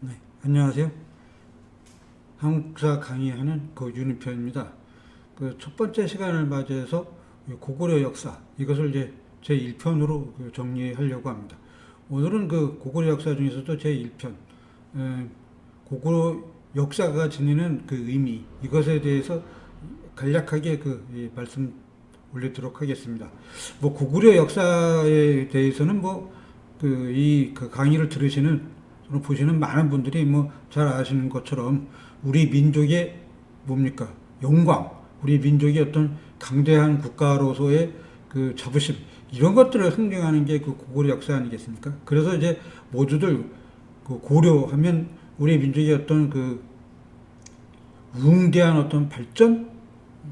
네, 안녕하세요. 한국사 강의하는 윤희표입니다. 그 첫 번째 시간을 맞이해서 고구려 역사 이것을 이제 제 1편으로 정리하려고 합니다. 오늘은 그 고구려 역사 중에서도 제 1편 고구려 역사가 지니는 그 의미 이것에 대해서 간략하게 말씀 올리도록 하겠습니다. 뭐 고구려 역사에 대해서는 그 강의를 들으시는 또는 보시는 많은 분들이 뭐 잘 아시는 것처럼 우리 민족의 뭡니까 영광, 우리 민족의 어떤 강대한 국가로서의 그 자부심 이런 것들을 상징하는 게 그 고구려 역사 아니겠습니까? 그래서 이제 모두들 그 고려하면 우리 민족의 어떤 그 웅대한 어떤 발전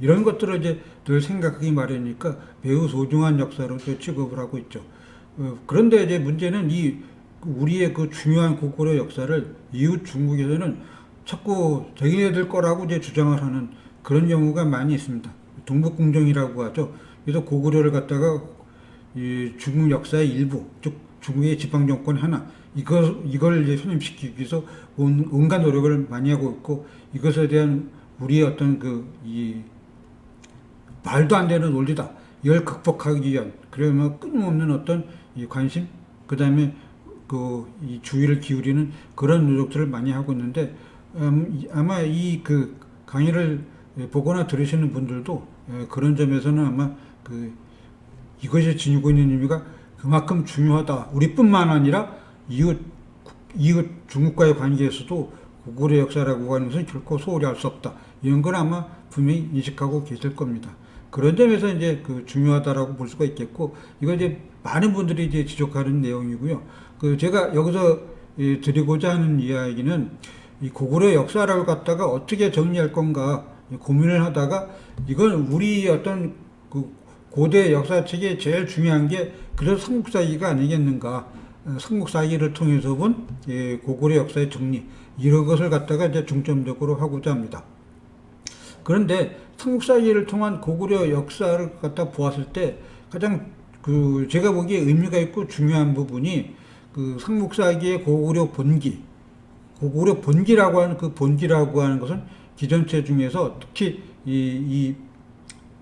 이런 것들을 이제 늘 생각하기 마련이니까 매우 소중한 역사로 취급을 하고 있죠. 그런데 이제 문제는 이 우리의 그 중요한 고구려 역사를 이웃 중국에서는 자꾸 자기네들 거라고 이제 주장을 하는 그런 경우가 많이 있습니다. 동북공정이라고 하죠. 그래서 고구려를 갖다가 이 중국 역사의 일부, 즉 중국의 지방 정권 하나 이걸 이제 편입시키기 위해서 온갖 노력을 많이 하고 있고 이것에 대한 우리의 어떤 이 말도 안 되는 논리다. 이걸 극복하기 위한 그러면 끊임없는 어떤 이 관심, 그 다음에 이 주의를 기울이는 그런 노력들을 많이 하고 있는데 아마 이 강의를 보거나 들으시는 분들도 그런 점에서는 아마 이것이 지니고 있는 의미가 그만큼 중요하다. 우리뿐만 아니라 이웃 중국과의 관계에서도 고구려 역사라고 하는 것은 결코 소홀히 할 수 없다. 이런 걸 아마 분명히 인식하고 계실 겁니다. 그런 점에서 이제 중요하다라고 볼 수가 있겠고, 이거 이제 많은 분들이 이제 지적하는 내용이고요. 제가 여기서 드리고자 하는 이야기는 이 고구려 역사를 갖다가 어떻게 정리할 건가 고민을 하다가 이건 우리 어떤 고대 역사책에 제일 중요한 게 그래서 삼국사기가 아니겠는가. 삼국사기를 통해서 본 고구려 역사의 정리 이런 것을 갖다가 이제 중점적으로 하고자 합니다. 그런데 삼국사기를 통한 고구려 역사를 갖다 보았을 때 가장 제가 보기에 의미가 있고 중요한 부분이 삼국사기의 고구려 본기라고 하는 본기라고 하는 것은 기전체 중에서 특히 이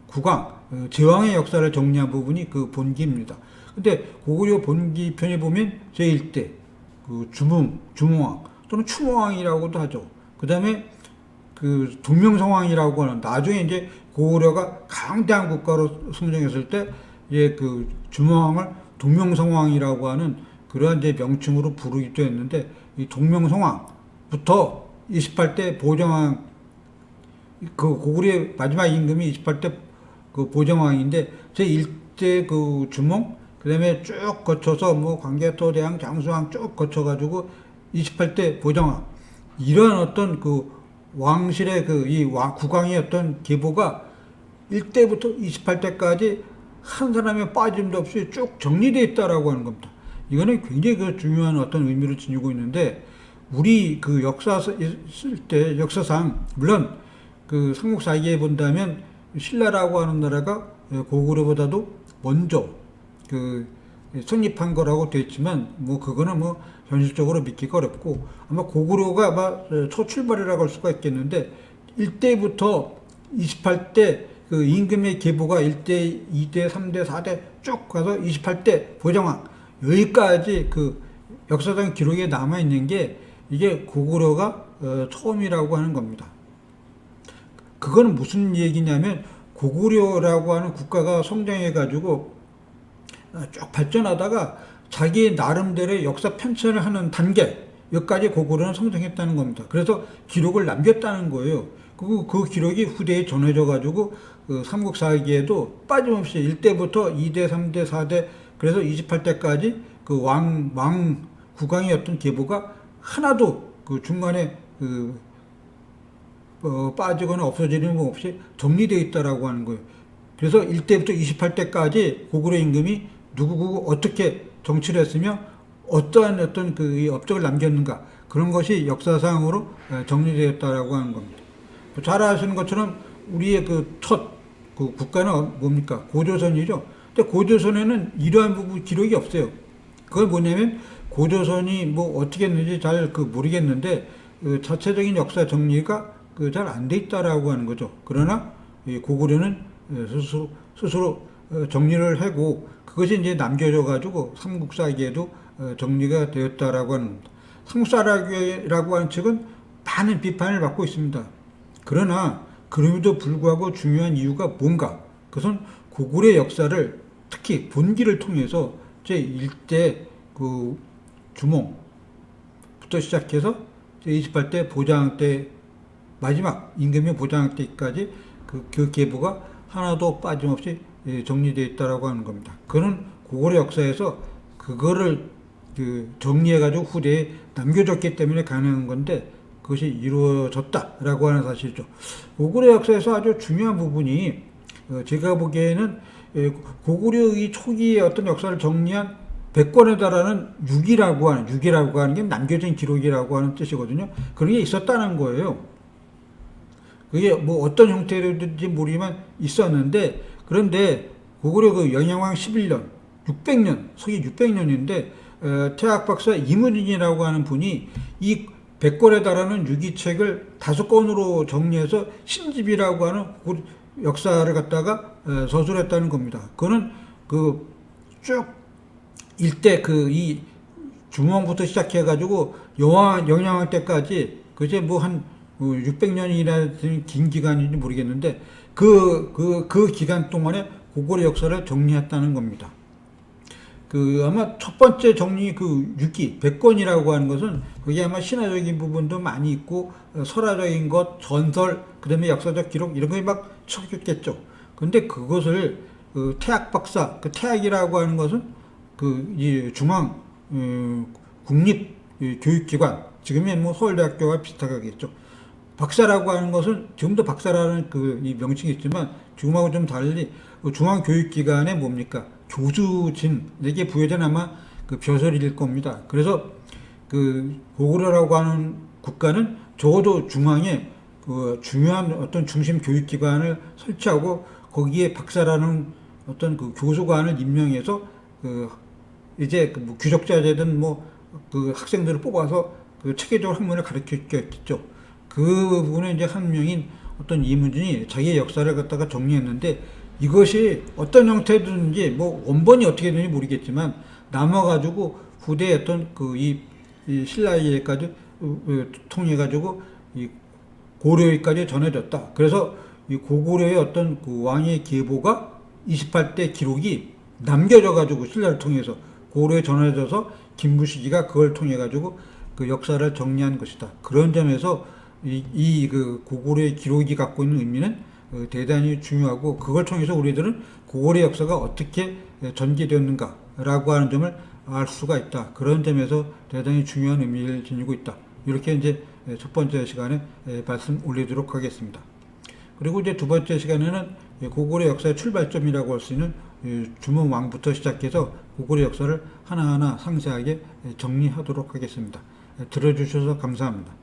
국왕, 제왕의 역사를 정리한 부분이 본기입니다. 근데 고구려 본기 편에 보면 제1대 주몽왕 또는 추모왕이라고도 하죠. 그 다음에 동명성왕이라고 하는 나중에 이제 고구려가 강대한 국가로 성장했을 때 주몽왕을 동명성왕이라고 하는 그러한 이제 명칭으로 부르기도 했는데 이 동명성왕부터 28대 보정왕 고구려의 마지막 임금이 28대 보정왕인데 제1대 주몽 그다음에 쭉 거쳐서 광개토 대왕 장수왕 쭉 거쳐가지고 28대 보정왕 이런 어떤 왕실의 국왕의 어떤 계보가 1대부터 28대까지 한 사람의 빠짐도 없이 쭉 정리되어 있다라고 하는 겁니다. 이거는 굉장히 중요한 어떤 의미를 지니고 있는데 우리 역사 쓸 때 역사상 물론 삼국사기에 본다면 신라라고 하는 나라가 고구려보다도 먼저 성립한 거라고 되어 있지만 그거는 현실적으로 믿기가 어렵고 아마 고구려가 아마 첫 출발이라고 할 수가 있겠는데 1대부터 28대 임금의 계보가 1대, 2대, 3대, 4대 쭉 가서 28대 보정왕 여기까지 역사상 기록에 남아 있는 게 이게 고구려가 처음이라고 하는 겁니다. 그거는 무슨 얘기냐면 고구려라고 하는 국가가 성장해가지고 쭉 발전하다가 자기 나름대로의 역사 편찬을 하는 단계 여기까지 고구려는 성장했다는 겁니다. 그래서 기록을 남겼다는 거예요. 그 기록이 후대에 전해져 가지고 삼국사기에도 빠짐없이 1대부터 2대, 3대, 4대 그래서 28대까지 왕 국왕의 어떤 계보가 하나도 중간에 빠지거나 없어지는 거 없이 정리되어 있다라고 하는 거예요. 그래서 1대부터 28대까지 고구려 임금이 누구 어떻게 정치를 했으며 어떠한 어떤 이 업적을 남겼는가 그런 것이 역사상으로 정리되었다라고 하는 겁니다. 잘 아시는 것처럼 우리의 첫 국가는 뭡니까? 고조선이죠. 근데 고조선에는 이러한 부분 기록이 없어요. 그건 뭐냐면 고조선이 뭐 어떻게 했는지 잘 모르겠는데 자체적인 역사 정리가 잘 안 돼 있다라고 하는 거죠. 그러나 이 고구려는 스스로 정리를 하고 그것이 이제 남겨져 가지고 삼국사기에도 정리가 되었다라고 하는 겁니다. 삼국사라고 하는 책은 많은 비판을 받고 있습니다. 그러나 그럼에도 불구하고 중요한 이유가 뭔가? 그것은 고구려의 역사를 특히 본기를 통해서 제1대 주몽부터 시작해서 제28대 보장 때 마지막 임금의 보장 때까지 그 계보가 하나도 빠짐없이 정리되어 있다라고 하는 겁니다. 그는 고구려 역사에서 그거를 정리해가지고 후대에 남겨줬기 때문에 가능한 건데 그것이 이루어졌다라고 하는 사실이죠. 고구려 역사에서 아주 중요한 부분이 제가 보기에는 고구려의 초기의 어떤 역사를 정리한 100권에 달하는 유기라고 하는 게 남겨진 기록이라고 하는 뜻이거든요. 그런 게 있었다는 거예요. 그게 뭐 어떤 형태로든지 모르지만 있었는데 그런데 고구려 영양왕 11년 600년 서기 600년인데 태학 박사 이문진이라고 하는 분이 이 100권에 달하는 유기책을 5권으로 정리해서 신집이라고 하는 역사를 갖다가 서술했다는 겁니다. 그거는 쭉 일대 이 주몽부터 시작해가지고 영양왕 때까지 그제 뭐 한 600년이라는 긴 기간인지 모르겠는데 그 기간 동안에 고구려 역사를 정리했다는 겁니다. 아마 첫 번째 정리 유기 100권이라고 하는 것은 그게 아마 신화적인 부분도 많이 있고 설화적인 것, 전설, 그다음에 역사적 기록 이런 거에 막 섞였겠죠. 근데 그것을 태학 박사, 태학이라고 하는 것은 이 중앙 국립 교육기관 지금의 뭐 서울대학교와 비슷하겠죠. 박사라고 하는 것은 지금도 박사라는 이 명칭이 있지만 지금하고 좀 달리 중앙교육기관의 뭡니까? 교수진에게 부여된 아마 벼슬일 겁니다. 그래서 고구려라고 하는 국가는 적어도 중앙에 중요한 어떤 중심 교육기관을 설치하고 거기에 박사라는 어떤 교수관을 임명해서 이제 뭐 규적자제든 학생들을 뽑아서 체계적으로 학문을 가르쳤겠죠. 그 부분에 이제 한 명인 어떤 이문진이 자기의 역사를 갖다가 정리했는데 이것이 어떤 형태든지 뭐 원본이 어떻게 되는지 모르겠지만 남아가지고 후대에 어떤 이 신라에까지 통해가지고 이 고려에까지 전해졌다. 그래서 이 고구려의 어떤 왕의 계보가 28대 기록이 남겨져가지고 신라를 통해서 고려에 전해져서 김무식이가 그걸 통해가지고 역사를 정리한 것이다. 그런 점에서 이 고구려의 기록이 갖고 있는 의미는 대단히 중요하고 그걸 통해서 우리들은 고구려 역사가 어떻게 전개되었는가라고 하는 점을 알 수가 있다. 그런 점에서 대단히 중요한 의미를 지니고 있다. 이렇게 이제 첫 번째 시간에 말씀 올리도록 하겠습니다. 그리고 이제 두 번째 시간에는 고구려 역사의 출발점이라고 할 수 있는 주몽왕부터 시작해서 고구려 역사를 하나하나 상세하게 정리하도록 하겠습니다. 들어주셔서 감사합니다.